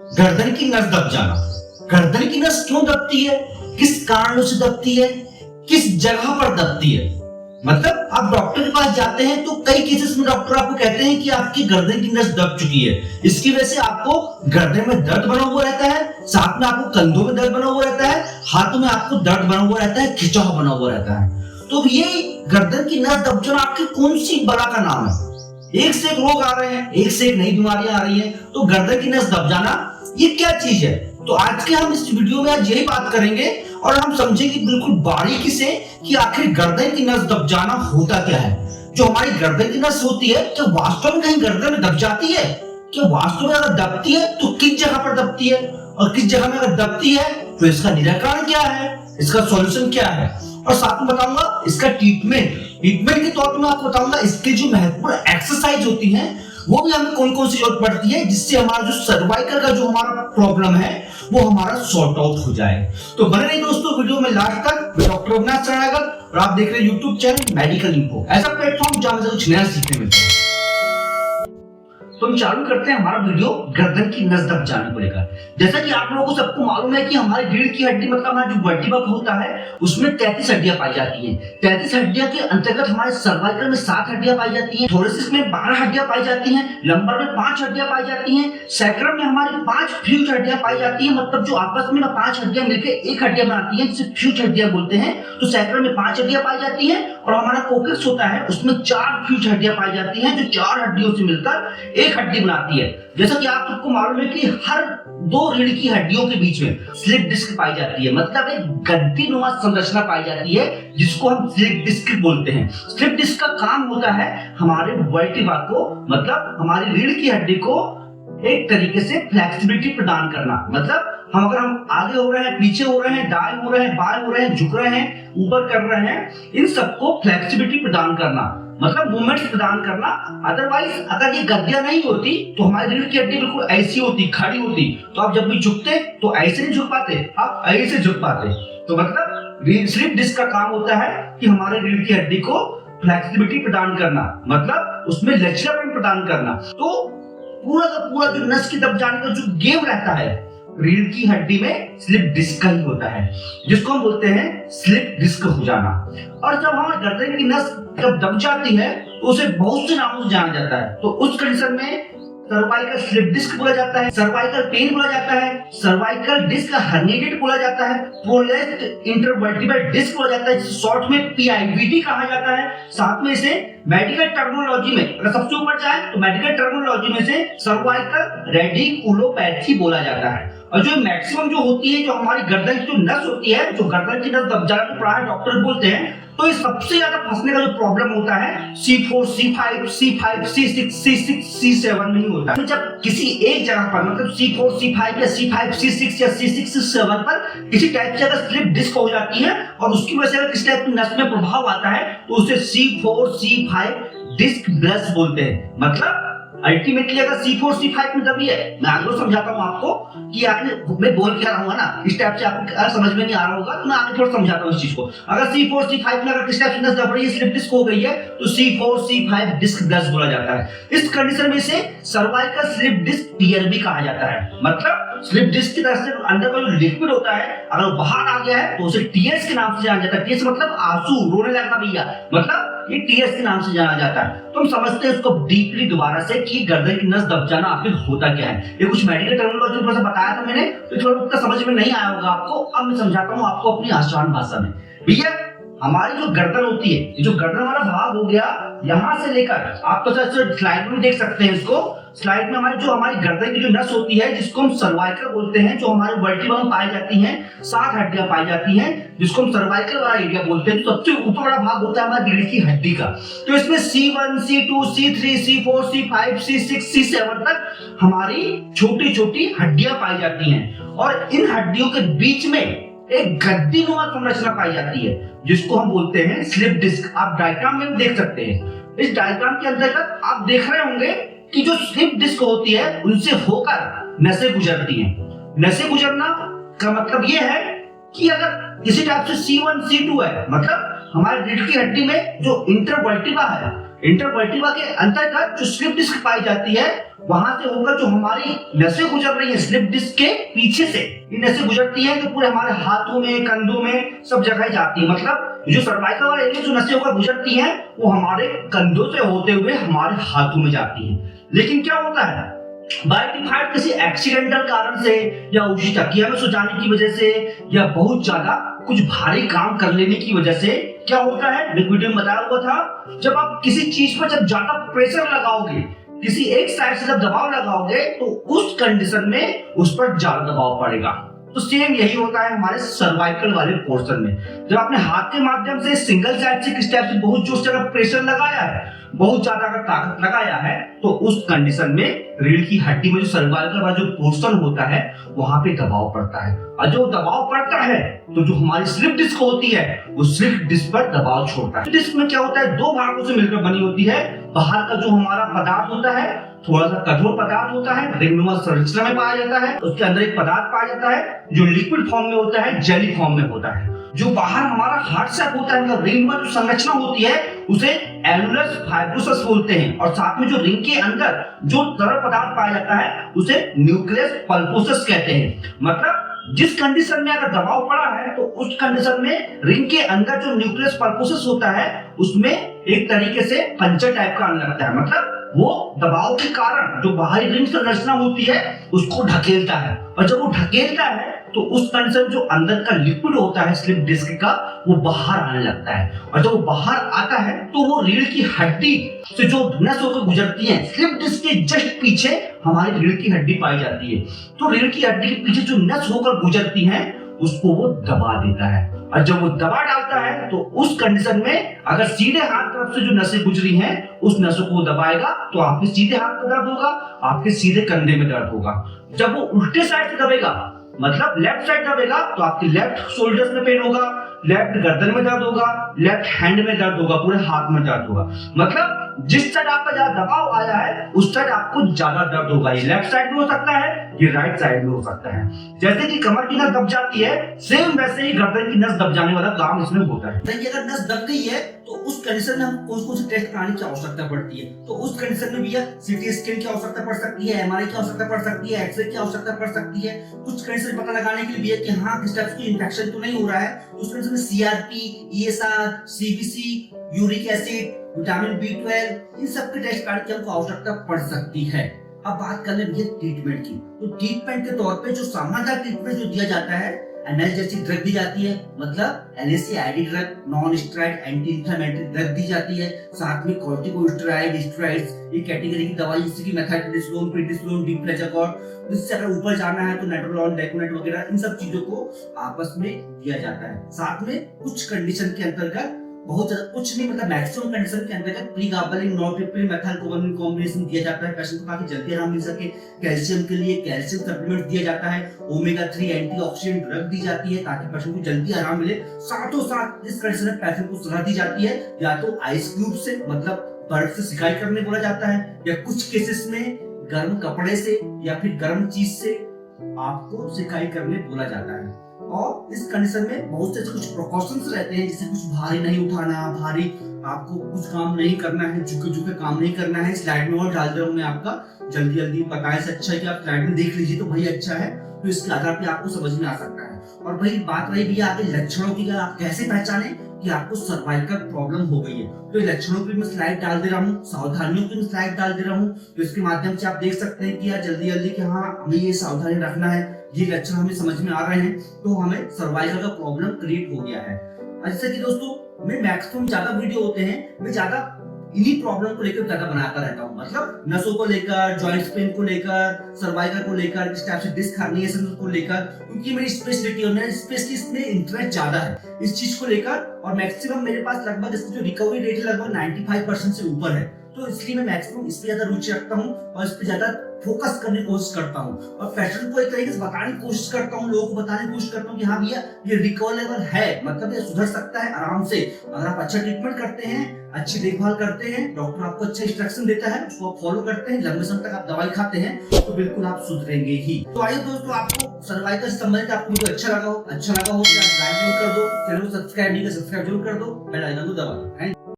गर्दन की नस दब जाना। गर्दन की नस क्यों दबती है, किस कारणों से दबती है, किस जगह पर दबती है। मतलब आप डॉक्टर के पास जाते हैं तो कई केसेस में डॉक्टर आपको कहते हैं कि आपकी गर्दन की नस दब चुकी है। इसकी वजह से आपको गर्दन में दर्द बना हुआ रहता है, साथ में आपको कंधों में दर्द बना हुआ रहता है, हाथों में आपको दर्द बना हुआ रहता है, खिंचाव बना हुआ रहता है। तो ये गर्दन की नस दब जाना आपकी कौन सी बला का नाम है। एक से एक रोग आ रहे हैं, एक से एक नई बीमारियां आ रही हैं, तो गर्दन की नस दब जाना ये क्या चीज है। तो आज के हम इस वीडियो में आज यही बात करेंगे और हम समझेंगे बिल्कुल बारीकी से कि आखिर गर्दन की नस दब जाना होता क्या है। जो हमारी गर्दन की नस होती है क्या वास्तव में कहीं गर्दन में दब जाती है, क्या वास्तव में अगर दबती है तो किस जगह पर दबती है, और किस जगह में अगर दबती है तो इसका निराकरण क्या है, इसका सॉल्यूशन क्या है, और साथ में बताऊंगा इसका ट्रीटमेंट के तौर पर मैं आपको बताऊंगा इसकी जो महत्वपूर्ण एक्सरसाइज होती हैं वो भी हमें कौन कौन सी जरूरत पड़ती है, जिससे हमारा जो सर्वाइकल का जो हमारा प्रॉब्लम है वो हमारा सॉर्ट आउट हो जाए। तो बने रहिए दोस्तों वीडियो में लास्ट तक। मैं डॉक्टर अविनाश चरणागल और आप देख रहे हैं यूट्यूब चैनल मेडिकल इन्फो, ऐसा प्लेटफॉर्म जहां से कुछ नया सीखने मिलता है। तो हम चालू करते हैं हमारा वीडियो गर्दन की नस दब जाने को लेकर। जैसा कि आप लोगों को सबको मालूम है कि हमारी रीढ़ की हड्डी मतलब हमारा जो वर्टिब्रा होता है उसमें 33 हड्डियां पाई जाती हैं। 33 हड्डियां के अंतर्गत हमारे सर्वाइकल में 7 हड्डियां पाई जाती हैं, थोरेसिस में 12 हड्डियां पाई जाती हैं, लंबर में 5 हड्डियां पाई जाती हैं, सैक्रम में हमारी 5 फ्यूज हड्डियां पाई जाती हैं। मतलब जो आपस में 5 हड्डियां मिलकर एक हड्डियां बनाती हैं जिसे फ्यूज हड्डियां बोलते हैं। तो सैक्रम में 5 हड्डियां पाई जाती हैं और हमारा कोक्सिक्स होता है उसमें 4 फ्यूज हड्डियां पाई जाती हैं जो 4 हड्डियों से मिलकर एक हड्डी बनाती है। जैसा कि आप सबको मालूम है कि हर 2 रीढ़ की हड्डियों के बीच में स्लिप डिस्क पाई जाती है, मतलब एक गद्दीनुमा संरचना पाई जाती है जिसको हम स्लिप डिस्क बोलते हैं। स्लिप डिस्क का काम होता है हमारे वर्टिब्रा को मतलब हमारी रीढ़ की हड्डी को एक तरीके से फ्लेक्सिबिलिटी प्रदान करना। मतलब हम आगे हो रहे हैं, पीछे हो रहे हैं, दाएं हो रहे हैं, बाएं हो रहे हैं, झुक रहे हैं, ऊपर कर रहे हैं, इन सबको फ्लेक्सिबिलिटी प्रदान करना मतलब मूवमेंट्स प्रदान करना। अदरवाइज अगर ये गद्दियां नहीं होती तो हमारी रीढ़ की हड्डी बिल्कुल ऐसी होती, खड़ी होती। तो आप जब भी झुकते तो ऐसे नहीं झुक पाते, आप ऐसे झुक पाते। तो मतलब स्लिप डिस्क का काम होता है कि हमारे रीढ़ की हड्डी को फ्लेक्सिबिलिटी प्रदान करना, मतलब उसमें लचीलापन प्रदान करना। तो पूरा का पूरा जो नस की दब जाने का जो गेम रहता है रीढ़ की हड्डी में स्लिप डिस्क का ही होता है, जिसको हम बोलते हैं स्लिप डिस्क हो जाना। और जब हमारे गर्दन की नस जब दब जाती है तो उसे बहुत से नामों से जाना जाता है। तो उस कंडीशन में सर्वाइकल स्लिप डिस्क बोला जाता है, सर्वाइकल पेन बोला जाता है, सर्वाइकल डिस्क हर्निएटेड बोला जाता है, प्रोलेप्स्ड इंटरवर्टिब्रल डिस्क बोला जाता है, शॉर्ट में पीआईवीडी कहा जाता है। साथ में इसे मेडिकल टर्मिनोलॉजी में अगर सबसे ऊपर जाए तो मेडिकल टर्मिनोलॉजी में से सर्वाइकल रेडिकुलोपैथी बोला जाता है। और जो मैक्सिमम जो होती है जो हमारी गर्दन की जो नस होती है, जो गर्दन की नस दब जाने को प्राय डॉक्टर बोलते हैं, तो ये सबसे ज्यादा फंसने का जो प्रॉब्लम होता है C4, C5, C5, C6, C6, C7 में ही होता है। जब किसी एक जगह पर मतलब C4, C5 या C5, C6 या C6, C7 पर किसी टाइप से अगर स्लिप डिस्क हो जाती है और उसकी वजह से अगर किसी टाइप की नस में प्रभाव आता है तो उसे C4, C5 डिस्क ब्लस्ट बोलते हैं। मतलब अल्टीमेटली अगर C4, C5 में दबी है, मैं आगे समझाता हूँ आपको कि आखिर मैं बोल क्या रहा हूँ ना, इस टाइप से आपको समझ में नहीं आ रहा होगा तो मैं आगे थोड़ा समझाता हूँ इस चीज को। अगर C4, C5 में अगर किस टाइप से नस दब रही है, स्लिप डिस्क हो गई है, तो C4, C5 डिस्क ब्लस्ट बोला जाता है। इस कंडीशन में से सर्वाइकल स्लिप डिस्क टियर भी कहा जाता है। मतलब स्लिप डिस्क की तरफ से अंदर का जो लिक्विड होता है अगर वो बाहर आ गया है तो उसे टीयर्स के नाम से जाना जाता है। टीयर्स मतलब आंसू, रोने लगना भैया, मतलब ये टीयर्स के नाम से जाना जाता है। तो हम समझते हैं इसको डीपली दोबारा से कि गर्दन की नस दब जाना आखिर होता क्या है। ये कुछ मेडिकल टर्मिनोलॉजी थोड़ा सा बताया था मैंने, तो थोड़ा उतना समझ में नहीं आया होगा आपको। अब मैं समझाता हूँ आपको अपनी आसान भाषा में। भैया हमारी जो गर्दन होती है, ये जो गर्दन वाला भाग हो गया, यहाँ से लेकर आप तो स्लाइड में देख सकते हैं इसको। स्लाइड में हमारी गर्दन की जो नस होती है जिसको हम सर्वाइकल बोलते हैं, जो हमारे वर्टिब्रा में पाई जाती हैं, 7 हड्डियां पाई जाती हैं जिसको हम सर्वाइकल वाला एरिया बोलते हैं। तो सबसे ऊपर वाला भाग होता है हमारी रीढ़ की हड्डी का। तो इसमें C1, C2, C3, C4, C5, C6, C7 तक हमारी छोटी छोटी हड्डियां पाई जाती हैं और इन हड्डियों के बीच में एक गद्दीनुमा संरचना पाई जाती है जिसको हम बोलते हैं स्लिप डिस्क। आप डायग्राम में देख सकते हैं। इस डायग्राम के अंतर्गत आप देख रहे होंगे कि जो स्लिप डिस्क होती है उनसे होकर नसें गुजरती हैं। नसें गुजरना का मतलब यह है कि अगर किसी टाइप से C1, C2 है, मतलब हमारे रीढ़ की हड्डी में जो इंटरवर्टिब्रा है, इंटरवर्टिब्रा के अंतर्गत जो स्लिप डिस्क पाई जाती है वहां से होकर जो हमारी नसें गुजर रही है स्लिप डिस्क के पीछे से, ये नसें गुजरती हैं तो पूरे हमारे हाथों में, कंधों में सब जगह जाती है। मतलब जो सर्वाइकल वाले एरिया जो नसें होकर गुजरती हैं वो हमारे कंधों से होते हुए हमारे हाथों में जाती हैं। लेकिन क्या होता है, बाय डिफॉल्ट किसी एक्सीडेंटल कारण से या उसी तकिया में सो जाने की वजह से या बहुत ज्यादा कुछ भारी काम कर लेने की वजह से क्या होता है, लिक्विड में बताया हुआ था, जब आप किसी चीज पर जब ज्यादा प्रेशर लगाओगे, किसी एक साइड से जब दबाव लगाओगे तो उस कंडीशन में उस पर ज्यादा दबाव पड़ेगा। तो सेम यही होता है हमारे सर्वाइकल वाले पोर्शन में। जब आपने हाथ के माध्यम से सिंगल साइड से किस टाइप से बहुत जोर से अगर प्रेशर लगाया है, बहुत ज्यादा अगर ताकत लगाया है, तो उस कंडीशन में रीढ़ की हड्डी में जो सर्वाइकल वाला जो पोर्शन होता है वहां पे दबाव पड़ता है। और जो दबाव पड़ता है तो जो हमारी स्लिप डिस्क होती है वो स्लिप डिस्क पर दबाव छोड़ता है। डिस्क में क्या होता है, दो भागों से मिलकर बनी होती है। बाहर का जो हमारा पदार्थ होता है थोड़ा सा कठोर पदार्थ होता है, रिंगनुमा संरचना में पाया जाता है। उसके अंदर एक पदार्थ पाया जाता है जो लिक्विड फॉर्म में होता है, जेली फॉर्म में होता है। जो बाहर हमारा हार्ट शेप होता है, मतलब रिंग में जो संरचना होती है उसे एनुलस फाइब्रोसस बोलते हैं। और साथ में जो रिंग के अंदर जो तरल पदार्थ पाया जाता है उसे न्यूक्लियस पल्पोसस कहते हैं। मतलब जिस कंडीशन में अगर दबाव पड़ा है तो उस कंडीशन में रिंग के अंदर जो न्यूक्लियस पल्पोसस होता है उसमें एक तरीके से पंचर टाइप का आने लगता है। मतलब वो दबाव के कारण जो बाहरी रिंग संरचना होती है उसको ढकेलता है, और जब वो ढकेलता है तो उस कंडीशन जो अंदर का लिक्विड होता है स्लिप डिस्क का वो बाहर आने लगता है। और जब वो बाहर आता है तो वो रीढ़ की हड्डी से जो नस होकर गुजरती है, स्लिप डिस्क के जस्ट पीछे हमारी रीढ़ की हड्डी पाई जाती है। तो रीढ़ की हड्डी के पीछे जो नस होकर गुजरती है उसको वो दबा देता है। और जब वो दबा डालता है तो उस कंडीशन में अगर सीधे हाथ तरफ से जो नसें गुजरी हैं उस नसों को दबाएगा तो आपके सीधे हाथ में दर्द होगा, आपके सीधे कंधे में दर्द होगा। जब वो उल्टे साइड से दबेगा, मतलब लेफ्ट साइड दबेगा, तो आपके लेफ्ट शोल्डर्स में पेन होगा, लेफ्ट गर्दन में दर्द होगा, लेफ्ट हैंड में दर्द होगा, पूरे हाथ में दर्द होगा। मतलब जिस साइड आपका ज्यादा दबाव आया है उस साइड आपको ज्यादा दर्द होगा। ये लेफ्ट साइड में हो सकता है, ये राइट साइड में हो सकता है। जैसे कि कमर की नस दब जाती है, सेम वैसे ही गर्दन की नस दब जाने वाला काम इसमें होता है। देखिए अगर नस दब गई है तो उस कंडीशन में हम कौन से टेस्ट कराने की आवश्यकता पड़ती है। तो उस कंडीशन में भैया सीटी स्कैन की आवश्यकता पड़ सकती है, एमआरआई की आवश्यकता पड़ सकती है, एक्सरे की आवश्यकता पड़ सकती है। कुछ कंडीशन पता लगाने के लिए भैया कि हाँ किस टाइप की इंफेक्शन तो नहीं हो रहा है, तो उस कंडीशन में CRP, ESR, CBC, uric acid, vitamin B12 इन सब के टेस्ट कराने की हमको आवश्यकता पड़ सकती है। अब बात कर ले भैया ट्रीटमेंट की। तो ट्रीटमेंट के तौर पे जो सामान्य ट्रीटमेंट जो दिया जाता है, एनाल्जेसिक ड्रग दी जाती है, मतलब NSAID drug, non steroid anti inflammatory drug दी जाती है। साथ में कॉर्टिकोस्टेरॉइड, स्टेरॉइड्स, ये कैटेगरी की दवाई जैसे कि मेथाट्रेक्सोन, प्रिडिसोलोन, डिफ्लेजकोर, इससे अगर ऊपर जाना है तो नेटोलोन, डेकोनेट वगैरह इन सब चीजों को आपस में दिया जाता है। साथ में कुछ कंडीशन के अंतर्गत बहुत ज्यादा कुछ नहीं, मतलब मैक्सिमम कंडीशन के अंतर्गत प्रीगाबलिन, नॉरट्रिप्टिल, मेथाइलकोबालामिन कॉम्बिनेशन दिया जाता है पेशेंट को ताकि जल्दी आराम मिल सके। कैल्शियम के लिए कैल्शियम सप्लीमेंट दिया जाता है। ओमेगा 3 एंटीऑक्सीडेंट ड्रग दी जाती है ताकि पेशेंट को जल्दी आराम मिले। साथों साथ इस कंडीशन में पेशेंट को सलाह दी जाती है या तो आइस क्यूब से, मतलब बर्फ से सिकाई करने बोला जाता है, या कुछ केसेस में गर्म कपड़े से या फिर गर्म चीज से आपको सिकाई करने बोला जाता है। और इस कंडीशन में बहुत से कुछ प्रिकॉशंस रहते हैं, जैसे कुछ भारी नहीं उठाना, भारी आपको कुछ काम नहीं करना है, झुके झुके काम नहीं करना है। स्लाइड में और डाल दे रहा हूं मैं आपका, जल्दी जल्दी बताने से अच्छा है कि आप स्लाइड में देख लीजिए तो भाई अच्छा है, तो इसके आधार पे आपको समझ में आ सकता है। और भाई बात रही भैया आगे लक्षणों की, आप कैसे पहचाने कि आपको सर्वाइकल प्रॉब्लम हो गई है, तो लक्षणों की मैं स्लाइड डाल दे रहा हूँ, सावधानियों की मैं स्लाइड डाल दे रहा हूँ। तो इसके माध्यम से आप देख सकते हैं कि यार जल्दी जल्दी कि हाँ हमें ये सावधानी रखना है, ये लक्षण हमें समझ में आ रहे हैं, तो हमें सर्वाइकल का प्रॉब्लम क्रिएट हो गया है। जैसे कि दोस्तों मैं मैक्सिमम ज्यादा वीडियो होते हैं, मैं ज्यादा इन्हीं प्रॉब्लम को लेकर ज्यादा बनाता रहता हूँ, मतलब नसों को लेकर, जॉइंट्स पेन को लेकर, सर्वाइकल को लेकर, किस टाइप से डिस्क हर्निएशन को लेकर, क्योंकि मेरी स्पेशलिटी और मेरा स्पेशलिस्ट में इंटरेस्ट ज्यादा है इस चीज को लेकर। और मैक्सिमम मेरे पास लगभग इसकी जो रिकवरी रेट है लगभग 95% से ऊपर है, तो इसलिए मैं मैक्सिमम इस पे ज्यादा रुचि रखता हूँ और इस पे ज्यादा फोकस करने की कोशिश करता हूँ और पेशेंट को एक तरीके से बताने की कोशिश करता हूँ, लोगों को बताने की कोशिश करता हूँ कि हाँ भैया ये रिकवरेबल है, मतलब ये सुधर सकता है आराम से। अगर आप अच्छा ट्रीटमेंट करते हैं, अच्छी देखभाल करते हैं, डॉक्टर आपको अच्छा इंस्ट्रक्शन देता है, उसको आप फॉलो करते हैं, लंबे समय तक आप दवाई खाते हैं, तो बिल्कुल आप सुधरेंगे ही। तो आइए दोस्तों, आपको सर्वाइकल से संबंधित आपको वीडियो अच्छा लगा हो तो आप लाइक कर दो, चैनल को सब्सक्राइब नहीं कर सब्सक्राइब जरूर कर दो, बेल आइकन को दबा दो।